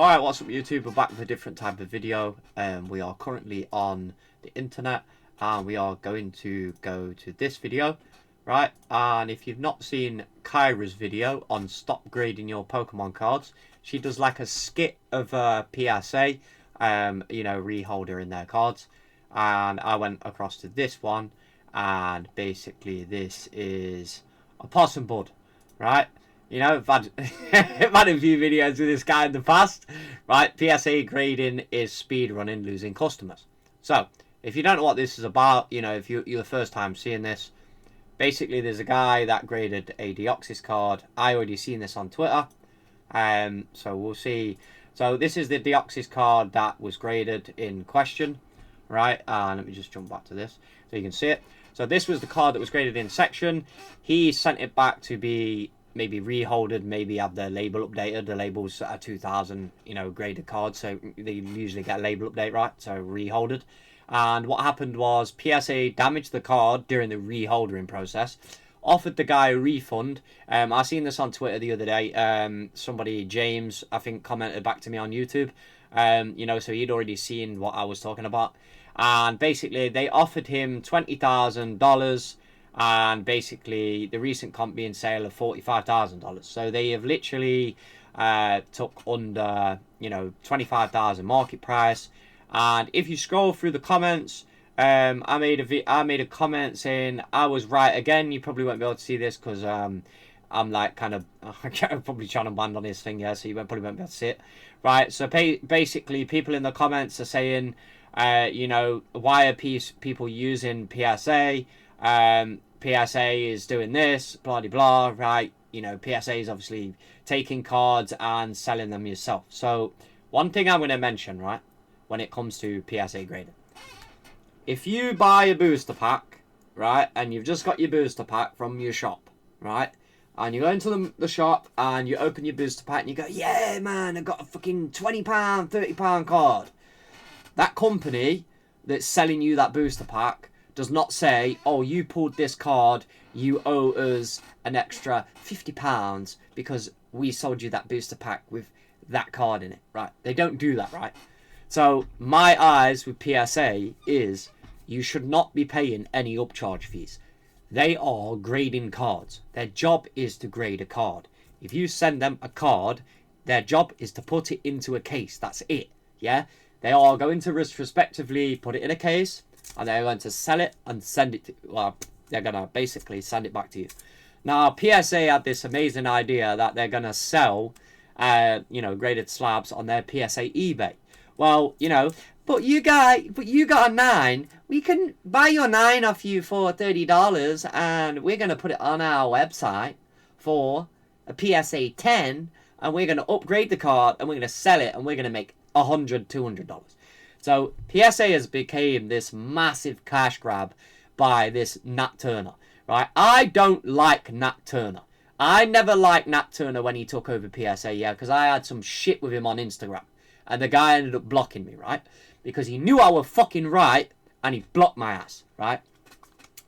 Alright, what's up YouTube? We're back with a different type of video. We are currently on the internet and we are going to go to this video, right? And if you've not seen Kyra's video on stop grading your Pokemon cards, she does like a skit of PSA, reholder in their cards. And I went across to this one, and basically this is a possum bud, right? You know, I've had a few videos with this guy in the past, right? PSA grading is speed running, losing customers. So, if you don't know what this is about, you know, if you're the first time seeing this, basically there's a guy that graded a Deoxys card. I already seen this on Twitter, so we'll see. So this is the Deoxys card that was graded in question, right? And let me just jump back to this so you can see it. So this was the card that was graded in section. He sent it back to be maybe reholdered, maybe have the label updated. The labels are 2000, graded cards, so they usually get a label update, right? So reholdered. And what happened was PSA damaged the card during the reholdering process, offered the guy a refund. I seen this on Twitter the other day. Somebody, James, I think, commented back to me on YouTube. So he'd already seen what I was talking about. And basically, they offered him $20,000. And basically the recent comp being sale of $45,000. So they have literally took under $25,000 market price. And if you scroll through the comments, I made a comment saying I was right again. You probably won't be able to see this because I'm like kind of probably trying to band on his thing, yeah, so you probably won't be able to see it, right? So basically people in the comments are saying why are people using PSA? PSA is doing this, blah de blah, right? PSA is obviously taking cards and selling them yourself. So one thing I'm going to mention, right, when it comes to PSA grading, if you buy a booster pack, right, and you've just got your booster pack from your shop, right, and you go into the shop and you open your booster pack and you go, yeah man, I got a fucking £20, £30 card. That company that's selling you that booster pack does not say, oh, you pulled this card, you owe us an extra £50 because we sold you that booster pack with that card in it, right? They don't do that, right? So my eyes with PSA is you should not be paying any upcharge fees. They are grading cards. Their job is to grade a card. If you send them a card, their job is to put it into a case. That's it, yeah? They are going to respectively put it in a case, and they're going to sell it and send it to, well, they're going to basically send it back to you. Now, PSA had this amazing idea that they're going to sell, graded slabs on their PSA eBay. Well, but you got a 9. We can buy your 9 off you for $30, and we're going to put it on our website for a PSA 10, and we're going to upgrade the card, and we're going to sell it, and we're going to make $100, $200. So PSA has become this massive cash grab by this Nat Turner, right? I don't like Nat Turner. I never liked Nat Turner when he took over PSA, yeah, because I had some shit with him on Instagram. And the guy ended up blocking me, right? Because he knew I was fucking right, and he blocked my ass, right?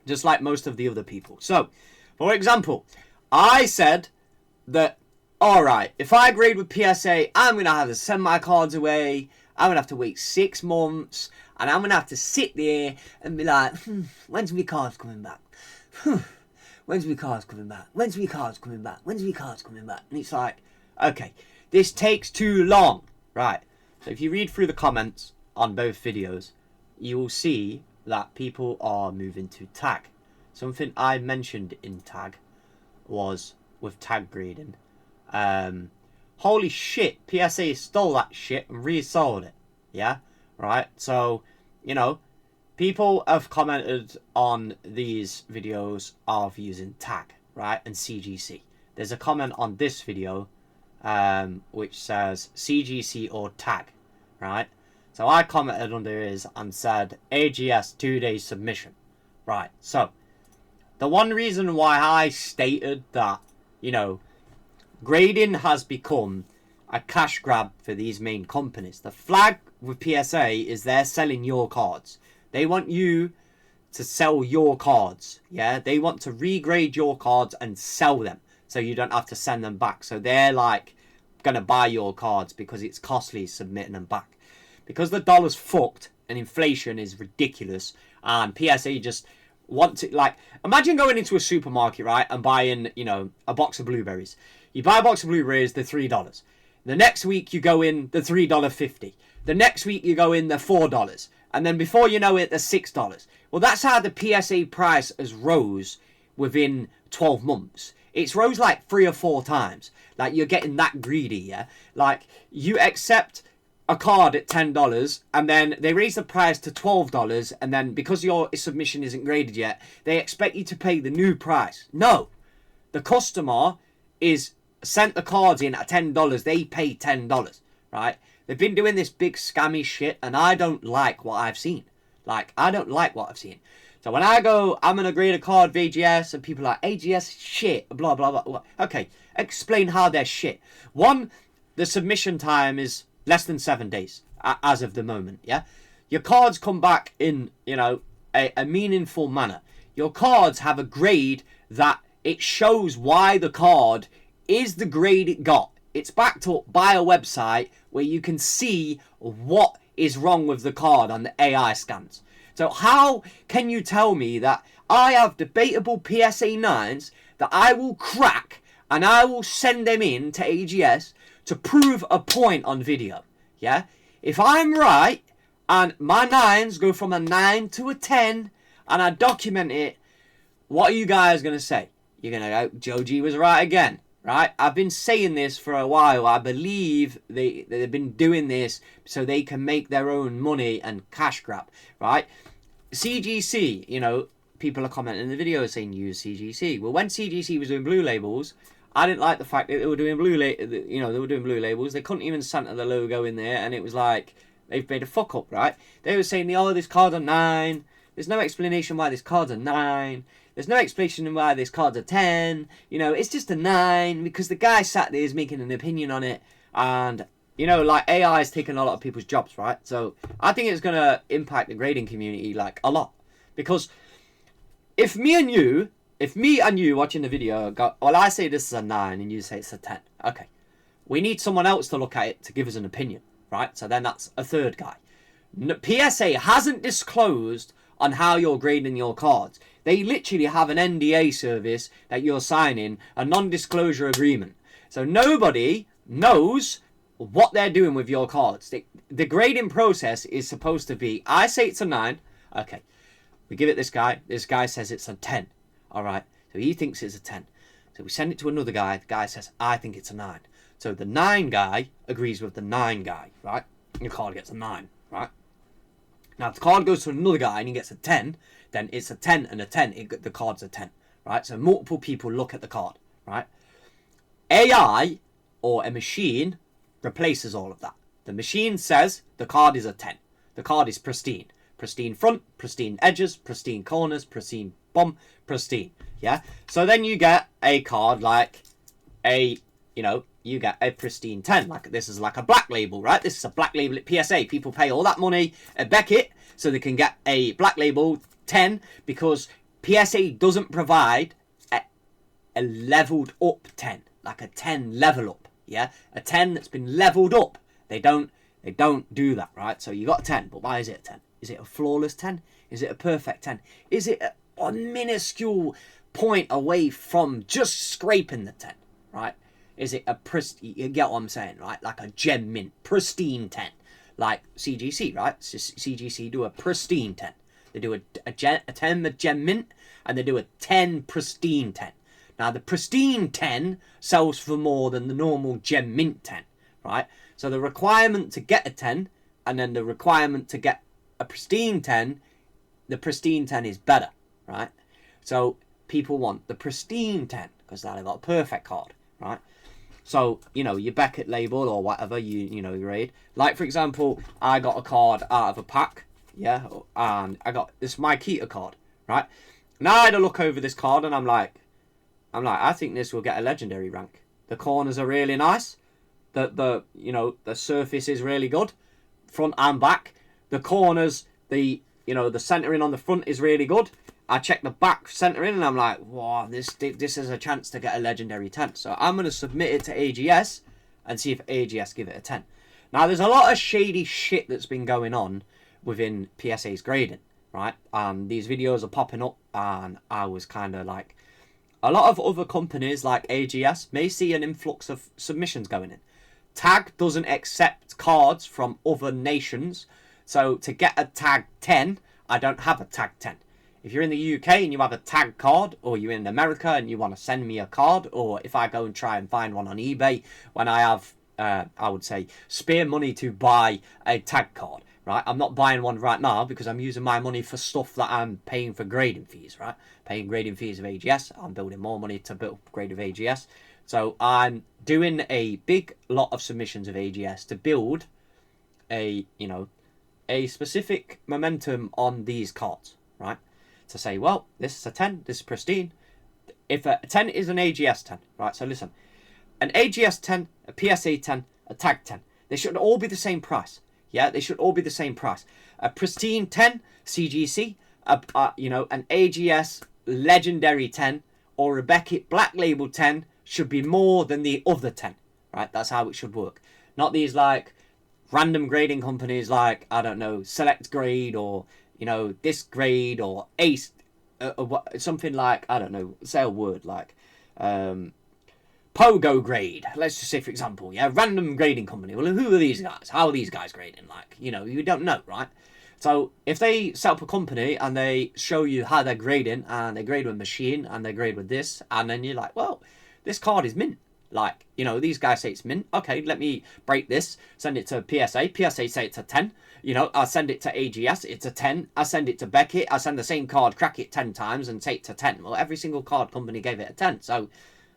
Just like most of the other people. So, for example, I said that, alright, if I grade with PSA, I'm going to have to send my cards away. I'm going to have to wait 6 months, and I'm going to have to sit there and be like, when's my cards coming back? When's my cards coming back? When's my cards coming back? When's my cards coming back? And it's like, okay, this takes too long, right? So if you read through the comments on both videos, you will see that people are moving to tag. Something I mentioned in tag was with tag grading. Holy shit, PSA stole that shit and resold it. Yeah? Right? So, people have commented on these videos of using tag, right? And CGC. There's a comment on this video which says CGC or tag, right? So I commented under his and said AGS 2-day submission. Right, so the one reason why I stated that, grading has become a cash grab for these main companies. The flag with PSA is they're selling your cards. They want you to sell your cards. Yeah, they want to regrade your cards and sell them so you don't have to send them back. So they're like going to buy your cards because it's costly submitting them back. Because the dollar's fucked and inflation is ridiculous, and PSA just want to, like, imagine going into a supermarket, right, and buying, you know, a box of blueberries. You buy a box of blueberries, they're $3. The next week you go in, they're $3.50. The next week you go in, they're $4. And then before you know it, they're $6. Well, that's how the PSA price has rose within 12 months. It's rose like 3 or 4 times. Like, you're getting that greedy, yeah? Like, you accept a card at $10 and then they raise the price to $12, and then because your submission isn't graded yet, they expect you to pay the new price. No. The customer is sent the cards in at $10. They pay $10, right? They've been doing this big scammy shit, and I don't like what I've seen. Like, I don't like what I've seen. So when I go, I'm going to grade a card of AGS, and people are like, AGS shit, blah, blah, blah. Okay, explain how they're shit. One, the submission time is less than 7 days, as of the moment, yeah? Your cards come back in, you know, a meaningful manner. Your cards have a grade that it shows why the card is the grade it got. It's backed up by a website where you can see what is wrong with the card on the AI scans. So how can you tell me that I have debatable PSA 9s that I will crack and I will send them in to AGS to prove a point on video? Yeah? If I'm right and my 9s go from a 9 to a 10 and I document it, what are you guys going to say? You're going to go, JoeG was right again. Right? I've been saying this for a while. I believe they've been doing this so they can make their own money and cash grab. Right? CGC, you know, people are commenting in the video saying use CGC. Well, when CGC was doing blue labels, I didn't like the fact that they were doing blue labels. They couldn't even center the logo in there, and it was like they've made a fuck up, right? They were saying, oh, this card's a 9. There's no explanation why this card's a 9. There's no explanation why this card's a 10. You know, it's just a 9 because the guy sat there is making an opinion on it. And, you know, like, AI is taking a lot of people's jobs, right? So I think it's going to impact the grading community, like, a lot. Because if me and you watching the video go, well, I say this is a 9 and you say it's a 10. Okay. We need someone else to look at it to give us an opinion, right? So then that's a third guy. PSA hasn't disclosed on how you're grading your cards. They literally have an NDA service that you're signing, a non-disclosure agreement. So nobody knows what they're doing with your cards. The grading process is supposed to be, I say it's a 9. Okay, we give it this guy. This guy says it's a 10. All right, so he thinks it's a 10. So we send it to another guy. The guy says, I think it's a 9. So the 9 guy agrees with the 9 guy, right? Your card gets a 9, right? Now, if the card goes to another guy and he gets a 10, then it's a 10 and a 10. The card's a 10, right? So multiple people look at the card, right? AI, or a machine, replaces all of that. The machine says the card is a 10. The card is pristine. Pristine front, pristine edges, pristine corners, pristine bum, pristine, yeah? So then you get a card like you get a pristine 10. Like, this is like a black label, right? This is a black label at PSA. People pay all that money at Beckett so they can get a black label 10 because PSA doesn't provide a leveled up 10. Like a 10 level up, yeah? A 10 that's been leveled up. They don't do that, right? So you got a 10, but why is it a 10? Is it a flawless 10? Is it a perfect 10? Is it a minuscule point away from just scraping the 10, right? Is it a you get what I'm saying, right? Like a gem mint, pristine 10. Like CGC, right? CGC do a pristine 10. They do a 10 with gem mint, and they do a 10 pristine 10. Now, the pristine 10 sells for more than the normal gem mint 10, right? So the requirement to get a 10, and then the requirement to get a pristine 10, the pristine 10 is better, right? So people want the pristine 10, because they've got a perfect card, right? So, you know, your Beckett label or whatever you grade. Like, for example, I got a card out of a pack, yeah, and I got this Mikita card, right? Now I had a look over this card and I'm like, I think this will get a legendary rank. The corners are really nice. The surface is really good, front and back. The corners, the centering on the front is really good. I check the back centering and I'm like, wow, this is a chance to get a legendary 10. So I'm going to submit it to AGS and see if AGS give it a 10. Now, there's a lot of shady shit that's been going on within PSA's grading, right? These videos are popping up, and I was kind of like, a lot of other companies like AGS may see an influx of submissions going in. Tag doesn't accept cards from other nations, so to get a tag 10, I don't have a tag 10. If you're in the UK and you have a tag card, or you're in America and you want to send me a card, or if I go and try and find one on eBay when I have, I would say, spare money to buy a tag card, right? I'm not buying one right now because I'm using my money for stuff that I'm paying for grading fees, right? Paying grading fees of AGS. I'm building more money to build grade of AGS. So I'm doing a big lot of submissions of AGS to build a, you know, a specific momentum on these cards, right? To say, well, this is a 10, this is pristine. If a 10 is an AGS 10, right? So listen, an AGS 10, a PSA 10, a tag 10, they should all be the same price. Yeah, they should all be the same price. A pristine 10 CGC, you know, an AGS legendary 10 or a Beckett Black Label 10 should be more than the other 10, right? That's how it should work. Not these like random grading companies like, I don't know, Select Grade or, you know, this grade or Ace, something like, I don't know, say a word like Pogo Grade. Let's just say, for example, yeah, random grading company. Well, who are these guys? How are these guys grading? Like, you know, you don't know, right? So if they set up a company and they show you how they're grading, and they grade with machine and they grade with this, and then you're like, well, this card is mint. Like, you know, these guys say it's mint. Okay, let me break this, send it to PSA. PSA say it's a 10. You know, I send it to AGS, it's a 10. I send it to Beckett, I send the same card, crack it 10 times and take it to 10. Well, every single card company gave it a 10. So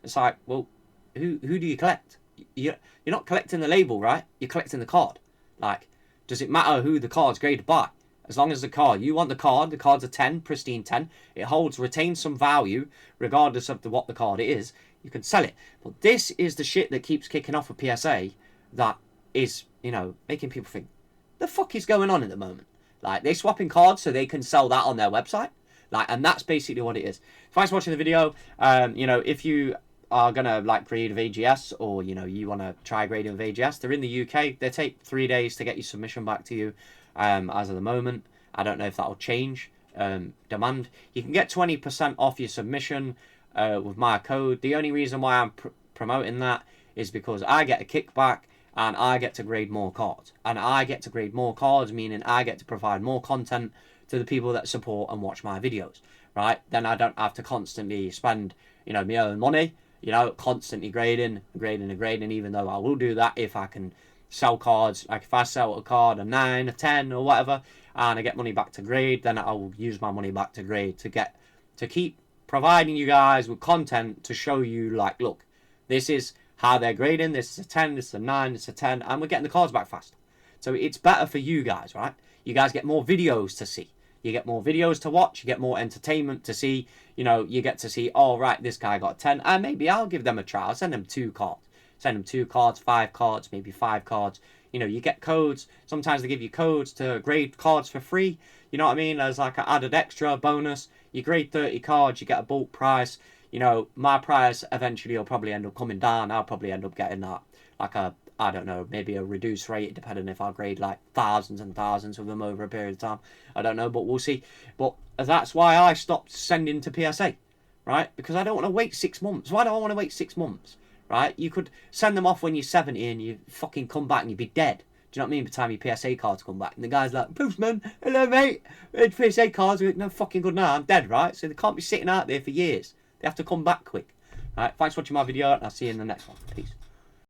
it's like, well, who do you collect? You're not collecting the label, right? You're collecting the card. Like, does it matter who the card's graded by? As long as the card, you want the card's a 10, pristine 10. It retains some value, regardless of what the card is. You can sell it. But this is the shit that keeps kicking off with PSA that is, you know, making people think, the fuck is going on at the moment? Like, they're swapping cards so they can sell that on their website. Like, and that's basically what it is. Thanks for watching the video. You know, if you are going to, like, grade with AGS, or, you know, you want to try grading with AGS, they're in the UK. They take 3 days to get your submission back to you, as of the moment. I don't know if that'll change. Demand. You can get 20% off your submission with my code. The only reason why I'm promoting that is because I get a kickback and I get to grade more cards. And I get to grade more cards, meaning I get to provide more content to the people that support and watch my videos, right? Then I don't have to constantly spend, you know, my own money, you know, constantly grading, even though I will do that if I can sell cards. Like, if I sell a card a 9, a 10 or whatever, and I get money back to grade, then I will use my money back to grade to keep providing you guys with content to show you, like, look, this is how they're grading, this is a 10, this is a 9, this is a 10, and we're getting the cards back fast. So it's better for you guys, right? You guys get more videos to see. You get more videos to watch, you get more entertainment to see, you know, you get to see, oh, right, this guy got a 10, and maybe I'll give them a try. I'll send them 2 cards. Send them 2 cards, 5 cards, maybe 5 cards. You know, you get codes. Sometimes they give you codes to grade cards for free. You know what I mean? There's like an added extra bonus. You grade 30 cards, you get a bulk price. You know, my price eventually will probably end up coming down. I'll probably end up getting that, like a, I don't know, maybe a reduced rate, depending if I grade like thousands and thousands of them over a period of time. I don't know, but we'll see. But that's why I stopped sending to PSA, right? Because I don't want to wait 6 months. Why do I want to wait 6 months? Right? You could send them off when you're 70 and you fucking come back and you'd be dead. Do you know what I mean? By the time your PSA cards come back. And the guy's like, postman, hello mate. PSA cards, no fucking good now. I'm dead, right? So they can't be sitting out there for years. They have to come back quick. Right? Thanks for watching my video and I'll see you in the next one. Peace.